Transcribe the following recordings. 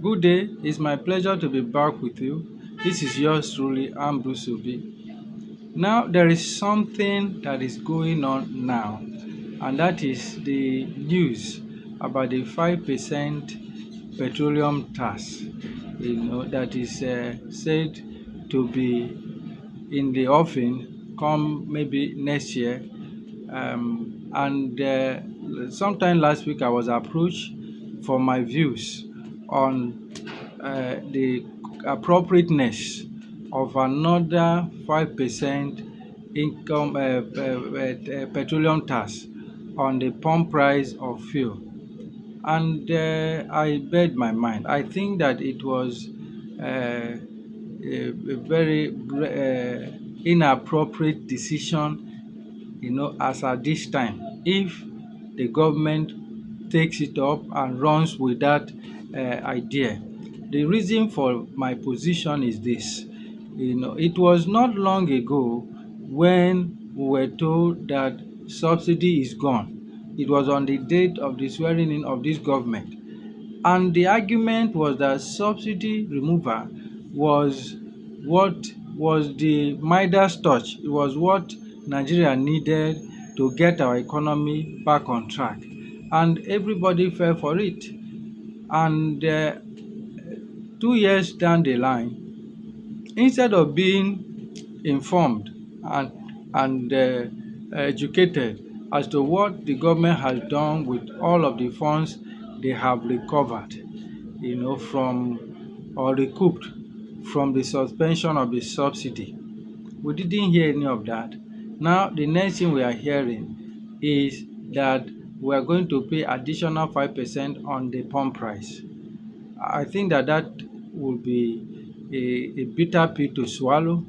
Good day, it's my pleasure to be back with you. This is yours truly, Bruce Obi. Now, there is something that is going on now, and that is the news about the 5% petroleum tax, that is said to be in the offing come maybe next year. And Sometime last week, I was approached for my views on the appropriateness of another 5% income petroleum tax on the pump price of fuel. And I bear my mind. I think that it was a very inappropriate decision, as at this time, if the government takes it up and runs with that idea. The reason for my position is this. It was not long ago when we were told that subsidy is gone. It was on the date of the swearing in of this government. And the argument was that subsidy removal was what was the Midas touch. It was what Nigeria needed to get our economy back on track. And everybody fell for it. And 2 years down the line, instead of being informed and educated as to what the government has done with all of the funds they have recovered, from or recouped from the suspension of the subsidy. We didn't hear any of that. Now, the next thing we are hearing is that we are going to pay additional 5% on the pump price. I think that that would be a bitter pill to swallow,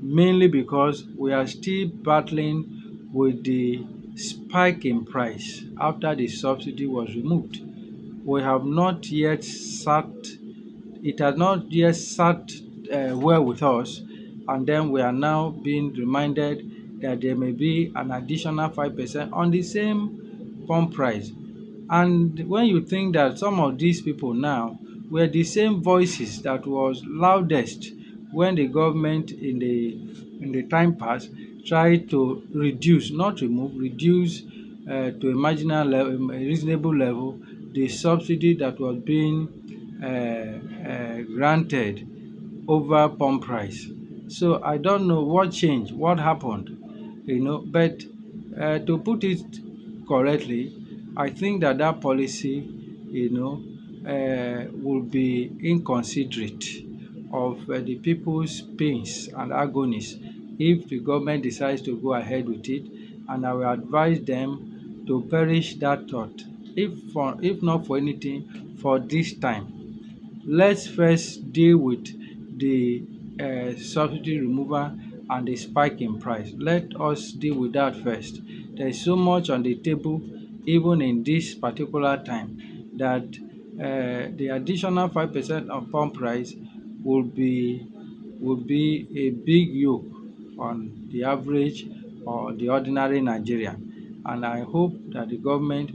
mainly because we are still battling with the spike in price after the subsidy was removed. We have not yet sat, it has not yet sat well with us, and then we are now being reminded that there may be an additional 5% on the same pump price. And when you think that some of these people now were the same voices that was loudest when the government in the time past tried to reduce, not remove, reduce to a marginal level, a reasonable level, the subsidy that was being granted over pump price. So I don't know what changed, what happened, but to put it correctly, I think that that policy, will be inconsiderate of the people's pains and agonies if the government decides to go ahead with it, and I will advise them to perish that thought, if not for anything, for this time. Let's first deal with the subsidy removal and the spike in price. Let us deal with that first. There is so much on the table even in this particular time that the additional 5% on pump price will be a big yoke on the average or the ordinary Nigerian. And I hope that the government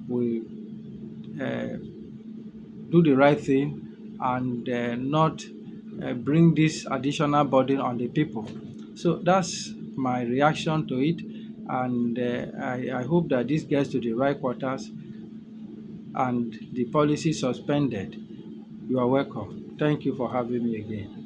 will uh, do the right thing and not bring this additional burden on the people. So that's my reaction to it, and I hope that this gets to the right quarters and the policy suspended. You are welcome. Thank you for having me again.